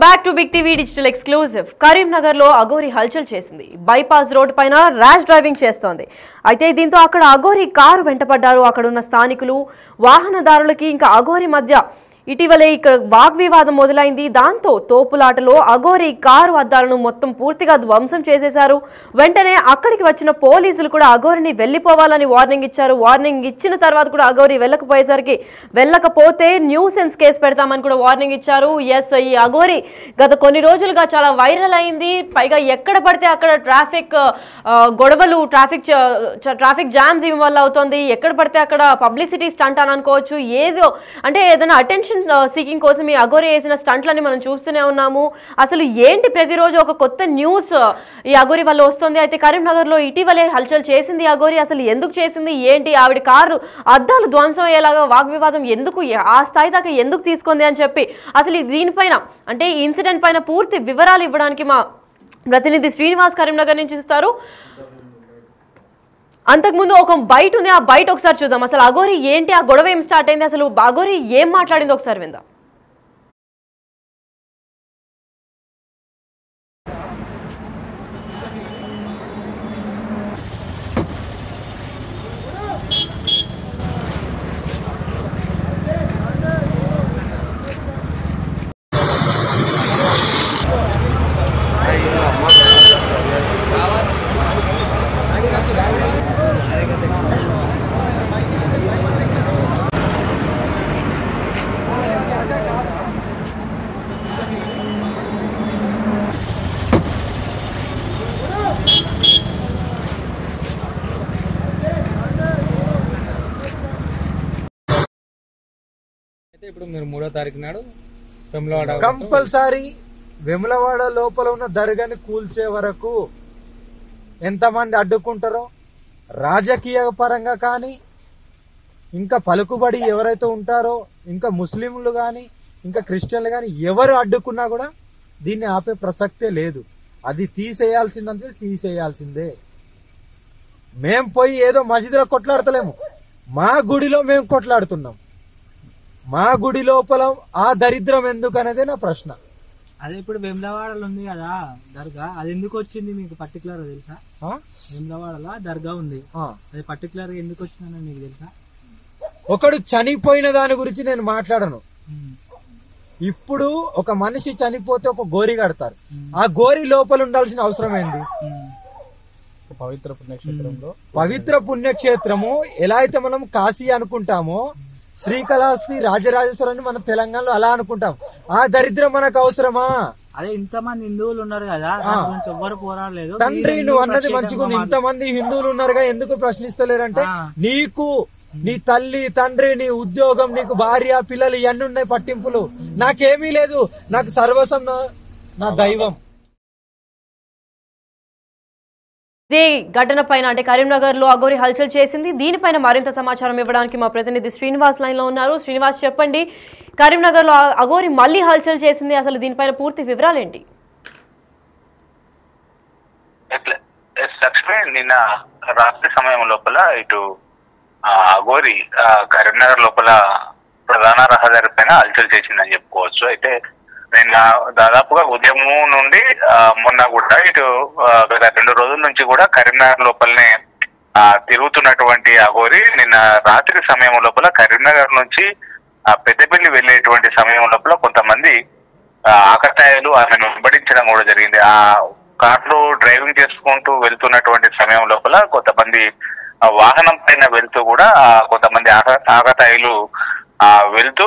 Back to big TV digital exclusive. Karimnagar లో అఘోరి హల్చల్ చేసింది. బైపాస్ రోడ్ పైన ర్యాష్ డ్రైవింగ్ చేస్తోంది. అయితే దీంతో అక్కడ అఘోరి కారు వెంటపడ్డారు అక్కడున్న స్థానికులు. వాహనదారులకి ఇంకా అఘోరి మధ్య ఇటీవలే ఇక్కడ వాగ్వివాదం మొదలైంది. దాంతో తోపులాటలో అఘోరి కారు అద్దాలను మొత్తం పూర్తిగా ధ్వంసం చేసేశారు. వెంటనే అక్కడికి వచ్చిన పోలీసులు కూడా అఘోరిని వెళ్లిపోవాలని వార్నింగ్ ఇచ్చారు. వార్నింగ్ ఇచ్చిన తర్వాత కూడా అఘోరి వెళ్ళకపోతే న్యూసెన్స్ కేసు పెడతామని కూడా వార్నింగ్ ఇచ్చారు. ఎస్, ఈ అఘోరి గత కొన్ని రోజులుగా చాలా వైరల్ అయింది. పైగా ఎక్కడ పడితే అక్కడ ట్రాఫిక్ గొడవలు, ట్రాఫిక్ జామ్స్ ఇవ్వడం వల్ల అవుతుంది. ఎక్కడ పడితే అక్కడ పబ్లిసిటీ స్టంట్ అని అనుకోవచ్చు. ఏదో అంటే ఏదైనా అటెన్షన్ సీకింగ్ కోసం ఈ అఘోరి వేసిన స్టంట్లని మనం చూస్తూనే ఉన్నాము. అసలు ఏంటి ప్రతిరోజు ఒక కొత్త న్యూస్ ఈ అఘోరి వల్ల వస్తుంది. అయితే కరీంనగర్లో ఇటీవలే హల్చల్ చేసింది అఘోరి. అసలు ఎందుకు చేసింది, ఏంటి, ఆవిడ కారు అద్దాలు ధ్వంసం అయ్యేలాగా వాగ్వివాదం ఎందుకు, ఆ స్థాయి దాకా ఎందుకు తీసుకుంది అని చెప్పి అసలు దీనిపైన అంటే ఈ ఇన్సిడెంట్ పైన పూర్తి వివరాలు ఇవ్వడానికి మా ప్రతినిధి శ్రీనివాస్ కరీంనగర్ నుంచి ఇస్తారు. అంతకుముందు ఒక బైట్ ఉంది, ఆ బైట్ ఒకసారి చూద్దాం. అసలు అఘోరి ఏంటి, ఆ గొడవ ఏం స్టార్ట్ అయింది, అసలు అఘోరి ఏం మాట్లాడింది ఒకసారి విందాం. ఇప్పుడు మీరు 3వ తారీఖు నాడు వెములవాడ కంపల్సరీ వెములవాడ లోపల ఉన్న దర్గాని కూల్చే వరకు ఎంతమంది అడ్డుకుంటారో రాజకీయ పరంగా కానీ ఇంకా పలుకుబడి ఎవరైతే ఉంటారో ఇంకా ముస్లింలు కానీ ఇంకా క్రిస్టియన్లు కానీ ఎవరు అడ్డుకున్నా కూడా దీన్ని ఆపే ప్రసక్తే లేదు. అది తీసేయాల్సిందంటే తీసేయాల్సిందే. మేం పోయి ఏదో మసీదులో కొట్లాడతలేము, మా గుడిలో మేము కొట్లాడుతున్నాం. మా గుడి లోపల ఆ దరిద్రం ఎందుకు అనేదే నా ప్రశ్న. అదే ఇప్పుడు వెములవాడలో ఉంది కదా దర్గా, అది ఎందుకు వచ్చింది మీకు పర్టికులర్ తెలుసా? వెములవాడలో దర్గా ఉంది, అది పర్టికులర్ గా ఎందుకు వచ్చిందని మీకు తెలుసా? ఒకడు చనిపోయిన దాని గురించి నేను మాట్లాడను. ఇప్పుడు ఒక మనిషి చనిపోతే ఒక గోరి కడతారు, ఆ గోరి లోపల ఉండాల్సిన అవసరం ఏంది? పవిత్ర పుణ్యక్షేత్రము ఎలా అయితే మనం కాశీ అనుకుంటామో, శ్రీకాళహస్తి, రాజరాజేశ్వరాన్ని మన తెలంగాణలో అలా అనుకుంటాం. ఆ దరిద్రం మనకు అవసరమా? అదే ఇంతమంది హిందువులు ఉన్నారు కదా, ఎవ్వరు పోరాడలేదు. తండ్రి నువ్వు అన్నది మంచిగుంది, ఇంతమంది హిందువులు ఉన్నారుగా ఎందుకు ప్రశ్నిస్తలేరంటే, నీకు నీ తల్లి, తండ్రి, నీ ఉద్యోగం, నీకు భార్య, పిల్లలు ఇవన్నీ ఉన్నాయి పట్టింపులు. నాకేమీ లేదు, నాకు సర్వస్వం నా దైవం. ఇదే ఘటన పైన అంటే కరీంనగర్ లో అఘోరి హల్చల్ చేసింది. దీనిపైన మరింత సమాచారం ఇవ్వడానికి మా ప్రతినిధి శ్రీనివాస్ లైన్ లో ఉన్నారు. శ్రీనివాస్, చెప్పండి, కరీంనగర్ లో అఘోరి మళ్ళీ హల్చల్ చేసింది, అసలు దీనిపైన పూర్తి వివరాలు ఏంటి? లక్ష్మి, నిన్న రాత్రి సమయం లోపల ఇటు అఘోరి కరీంనగర్ లోపల ప్రధాన రహదారి పైన హల్చల్ చేసిందని చెప్పుకోవచ్చు. అయితే నిన్న దాదాపుగా ఉదయం నుండి మొన్న కూడా ఇటు గత 2 రోజుల నుంచి కూడా కరీంనగర్ లోపలనే తిరుగుతున్నటువంటి అఘోరి నిన్న రాత్రి సమయం లోపల కరీంనగర్ నుంచి పెద్దపల్లి వెళ్లేటువంటి సమయం లోపల కొంతమంది ఆకతాయిలు ఆమెను వెంబడించడం కూడా జరిగింది. ఆ కార్లో డ్రైవింగ్ చేసుకుంటూ వెళ్తున్నటువంటి సమయం లోపల కొంతమంది వాహనం పైన వెళ్తూ కూడా కొంతమంది ఆకతాయిలు వెళ్తూ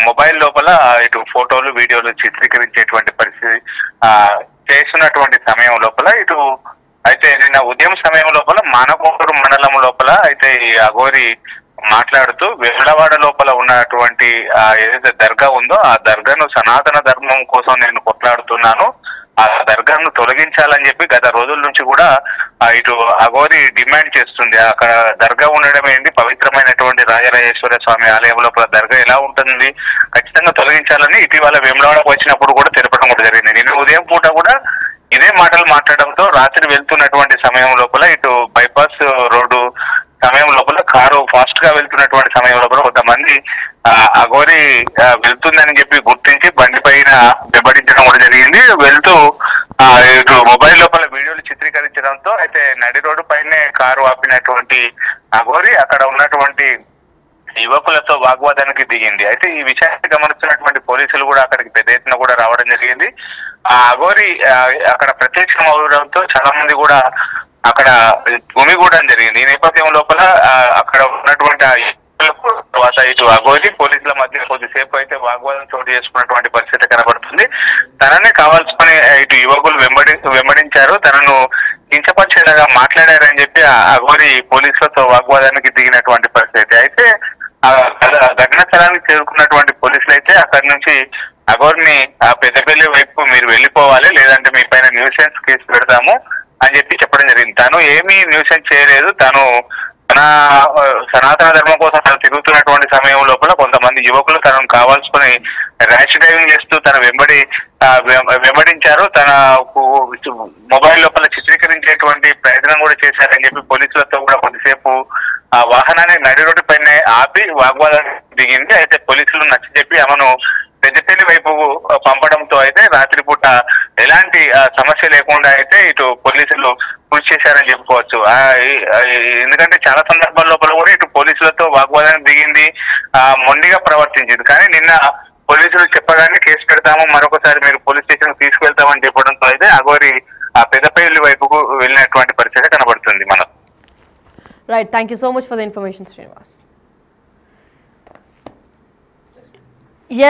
మొబైల్ లోపల ఇటు ఫోటోలు, వీడియోలు చిత్రీకరించేటువంటి పరిస్థితి చేస్తున్నటువంటి సమయం లోపల ఇటు అయితే నిన్న ఉదయం సమయం లోపల మానకొండూరు మండలం లోపల అయితే ఈ అఘోరి మాట్లాడుతూ వెములవాడ లోపల ఉన్నటువంటి ఏదైతే దర్గా ఉందో ఆ దర్గాను సనాతన ధర్మం కోసం నేను కొట్లాడుతున్నాను, ఆ దర్గాను తొలగించాలని చెప్పి గత రోజుల నుంచి కూడా ఇటు అఘోరి డిమాండ్ చేస్తుంది. అక్కడ దర్గా ఉండడం ఏంటి, పవిత్రమైనటువంటి రాజరాజేశ్వర స్వామి ఆలయం లోపల దర్గా ఎలా ఉంటుంది, ఖచ్చితంగా తొలగించాలని ఇటీవల వెములవాడకు వచ్చినప్పుడు కూడా తెలపడం కూడా జరిగింది. నిన్న ఉదయం పూట కూడా ఇదే మాటలు మాట్లాడడంతో రాత్రి వెళ్తున్నటువంటి సమయం లోపల ఇటు బైపాస్ రోడ్డు సమయం లోపల కారు ఫాస్ట్ గా వెళ్తున్నటువంటి సమయం లోపల కొంతమంది అఘోరి వెళ్తుందని చెప్పి గుర్తించి బండి పైన వెంబడించడం కూడా జరిగింది. వెళ్తూ ఇటు మొబైల్ లోపల వీడియోలు చిత్రీకరించడంతో అయితే నడి రోడ్డు పైనే కారు ఆపినటువంటి అఘోరి అక్కడ ఉన్నటువంటి యువకులతో వాగ్వాదానికి దిగింది. అయితే ఈ విషయాన్ని గమనిస్తున్నటువంటి పోలీసులు కూడా అక్కడికి పెద్ద ఎత్తున కూడా రావడం జరిగింది. ఆ అఘోరి అక్కడ ప్రత్యక్షం అవడంతో చాలా మంది కూడా అక్కడ గుమిగూడడం జరిగింది. ఈ నేపథ్యం లోపల అక్కడ ఉన్నటువంటి తర్వాత ఇటు అఘోరి పోలీసుల మధ్య కొద్దిసేపు అయితే వాగ్వాదం చోటు చేసుకున్నటువంటి పరిస్థితి కనబడుతుంది. తననే కావాల్సుకుని ఇటు యువకులు వెంబడించారు, తనను కించపరిచేలాగా మాట్లాడారని చెప్పి అఘోరి పోలీసులతో వాగ్వాదానికి దిగినటువంటి పరిస్థితి. అయితే ఘటనా స్థలానికి చేరుకున్నటువంటి పోలీసులు అయితే అక్కడి నుంచి అఘోరిని పెద్దపల్లి వైపు మీరు వెళ్ళిపోవాలి, లేదంటే మీ పైన న్యూసెన్స్ కేసు పెడతాము అని చెప్పడం జరిగింది. తను ఏమీ న్యూసెన్స్ చేయలేదు. తను తన సనాతన ధర్మం కోసం తను తిరుగుతున్నటువంటి సమయం లోపల కొంతమంది యువకులు తనను కావాల్సుకుని ర్యాష్ డ్రైవింగ్ చేస్తూ తన వెంబడించారు. తన మొబైల్ లోపల చిత్రీకరించేటువంటి ప్రయత్నం కూడా చేశారని చెప్పి పోలీసులతో కూడా కొద్దిసేపు ఆ వాహనాన్ని నడి రోడ్డు పైన ఆపి వాగ్వాదం దిగింది. అయితే పోలీసులు నచ్చజెప్పి ఆమెను పెద్దపల్లి వైపు పంపడంతో అయితే రాత్రిపూట ఎలాంటి సమస్య లేకుండా అయితే ఇటు పోలీసులు కృషి చేశారని చెప్పుకోవచ్చు. ఎందుకంటే చాలా సందర్భాల లోపల కూడా ఇటు పోలీసులతో వాగ్వాదానికి దిగింది, మొండిగా ప్రవర్తించింది. కానీ నిన్న పోలీసులు చెప్పగానే కేసు పెడతాము, మరొకసారి మీరు పోలీస్ స్టేషన్ తీసుకెళ్తామని చెప్పడంతో అయితే అఘోరి పెద్దపల్లి వైపుకు వెళ్ళినటువంటి పరిస్థితి కనబడుతుంది మనకు. Right, thank you so much for the information Srinivas.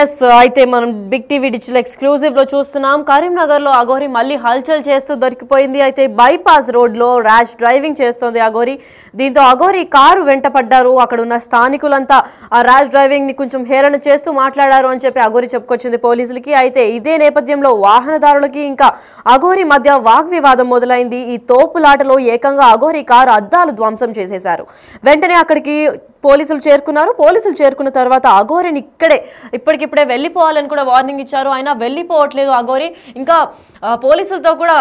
Yes, అయితే మనం బిగ్ టీవీ డిజిటల్ ఎక్స్క్లూజివ్లో చూస్తున్నాం. కరీంనగర్లో అఘోరి మళ్ళీ హల్చల్ చేస్తూ దొరికిపోయింది. అయితే బైపాస్ రోడ్లో ర్యాష్ డ్రైవింగ్ చేస్తోంది అఘోరి. దీంతో అఘోరి కారు వెంట పడ్డారు. అక్కడ ఉన్న స్థానికులంతా ఆ ర్యాష్ డ్రైవింగ్ని కొంచెం హేళన చేస్తూ మాట్లాడారు అని చెప్పి అఘోరి చెప్పుకొచ్చింది పోలీసులకి. అయితే ఇదే నేపథ్యంలో వాహనదారులకి ఇంకా అఘోరి మధ్య వాగ్వివాదం మొదలైంది. ఈ తోపులాటలో ఏకంగా అఘోరి కారు అద్దాలు ధ్వంసం చేసేశారు. వెంటనే అక్కడికి పోలీసులు చేరుకున్నారు. పోలీసులు చేరుకున్న తర్వాత అఘోరిని ఇప్పటికిప్పుడే వెళ్ళిపోవాలని కూడా వార్నింగ్ ఇచ్చారు. అయినా వెళ్ళిపోవట్లేదు అఘోరి. ఇంకా పోలీసులతో కూడా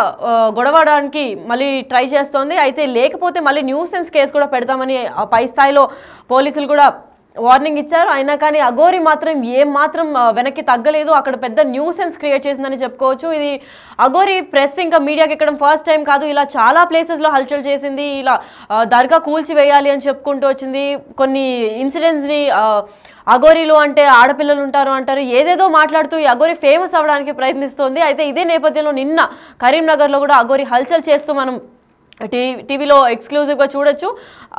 గొడవడానికి మళ్ళీ ట్రై చేస్తోంది. అయితే లేకపోతే మళ్ళీ న్యూసెన్స్ కేసు కూడా పెడతామని పై స్థాయిలో పోలీసులు కూడా వార్నింగ్ ఇచ్చారు. అయినా కానీ అఘోరి మాత్రం ఏమాత్రం వెనక్కి తగ్గలేదు. అక్కడ పెద్ద న్యూసెన్స్ క్రియేట్ చేసిందని చెప్పుకోవచ్చు. ఇది అఘోరి ప్రెస్ ఇంకా మీడియాకి ఎక్కడం ఫస్ట్ టైం కాదు. ఇలా చాలా ప్లేసెస్లో హల్చల్ చేసింది. ఇలా దర్గా కూల్చివేయాలి అని చెప్పుకుంటూ వచ్చింది. కొన్ని ఇన్సిడెంట్స్ని అఘోరిలో అంటే ఆడపిల్లలు ఉంటారు అంటారు, ఏదేదో మాట్లాడుతూ ఈ అఘోరి ఫేమస్ అవ్వడానికి ప్రయత్నిస్తోంది. అయితే ఇదే నేపథ్యంలో నిన్న కరీంనగర్లో కూడా అఘోరి హల్చల్ చేస్తూ మనం టీవీలో ఎక్స్క్లూజివ్గా చూడొచ్చు.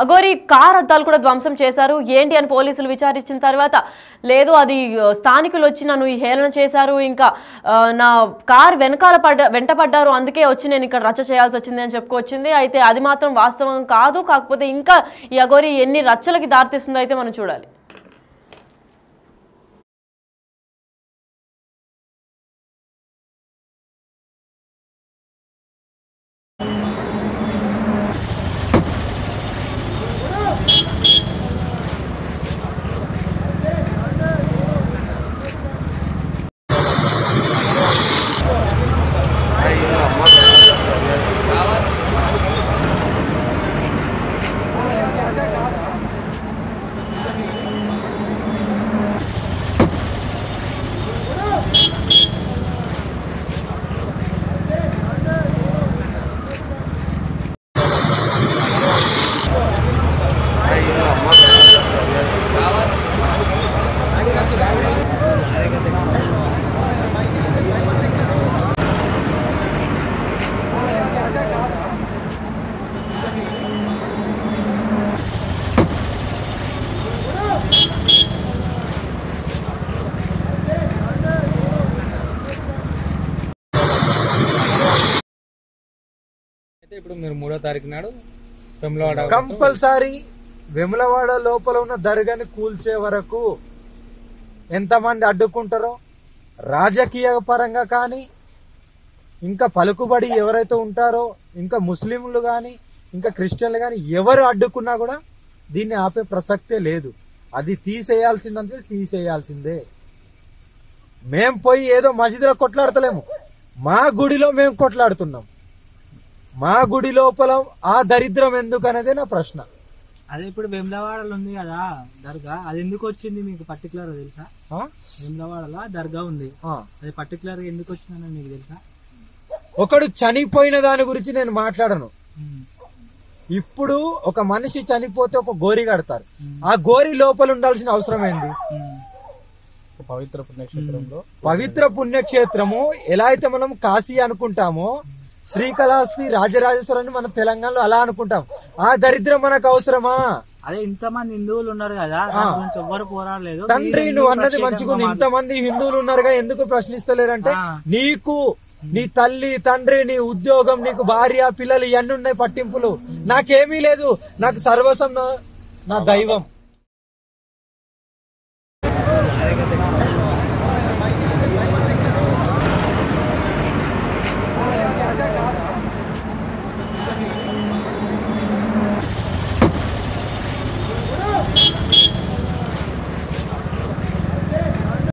అఘోరి కార్ అద్దాలు కూడా ధ్వంసం చేశారు. ఏంటి అని పోలీసులు విచారించిన తర్వాత లేదు, అది స్థానికులు వచ్చి నన్ను ఈ హేళన చేశారు, ఇంకా నా కార్ వెంట పడ్డారు, అందుకే వచ్చి నేను ఇక్కడ రచ్చ చేయాల్సి వచ్చింది అని చెప్పుకొచ్చింది. అయితే అది మాత్రం వాస్తవం కాదు. కాకపోతే ఇంకా ఈ అఘోరి ఎన్ని రచ్చలకి దారితీస్తుందో అయితే మనం చూడాలి. ఇప్పుడు మీరు 3వ తారీఖు నాడు వెములవాడ కంపల్సరీ వెములవాడ లోపల ఉన్న దర్గాని కూల్చే వరకు ఎంతమంది అడ్డుకుంటారో రాజకీయ పరంగా కానీ ఇంకా పలుకుబడి ఎవరైతే ఉంటారో ఇంకా ముస్లింలు కానీ ఇంకా క్రిస్టియన్లు కానీ ఎవరు అడ్డుకున్నా కూడా దీన్ని ఆపే ప్రసక్తే లేదు. అది తీసేయాల్సిందంటే తీసేయాల్సిందే. మేం పోయి ఏదో మసీదులో కొట్లాడతలేము, మా గుడిలో మేము కొట్లాడుతున్నాం. మా గుడి లోపల ఆ దరిద్రం ఎందుకు అనేది నా ప్రశ్న. అదే ఇప్పుడు వేములవాడలో ఉంది కదా దర్గా, అది ఎందుకు వచ్చింది మీకు పర్టికులర్ తెలుసా? వేములవాడలో దర్గా ఉంది, అది పర్టికులర్ గా ఎందుకు వచ్చిందని మీకు తెలుసా? ఒకడు చనిపోయిన దాని గురించి నేను మాట్లాడను. ఇప్పుడు ఒక మనిషి చనిపోతే ఒక గోరి కడతారు. ఆ గోరి లోపల ఉండాల్సిన అవసరం ఏంది? పవిత్ర పుణ్యక్షేత్రము ఎలా అయితే మనం కాశీ అనుకుంటామో, శ్రీకాళహస్తి, రాజరాజేశ్వరాన్ని మన తెలంగాణలో అలా అనుకుంటాం. ఆ దరిద్రం మనకు అవసరమా? అదే ఇంతమంది హిందువులు ఉన్నారు కదా, ఎవ్వరు పోరాడలేదు. తండ్రి నువ్వు అన్నది మంచిగుంది, ఇంతమంది హిందువులు ఉన్నారుగా ఎందుకు ప్రశ్నిస్తలేరంటే, నీకు నీ తల్లి తండ్రి, నీ ఉద్యోగం, నీకు భార్య పిల్లలు ఇవన్నీ ఉన్నాయి పట్టింపులు. నాకేమీ లేదు, నాకు సర్వస్వం నా దైవం.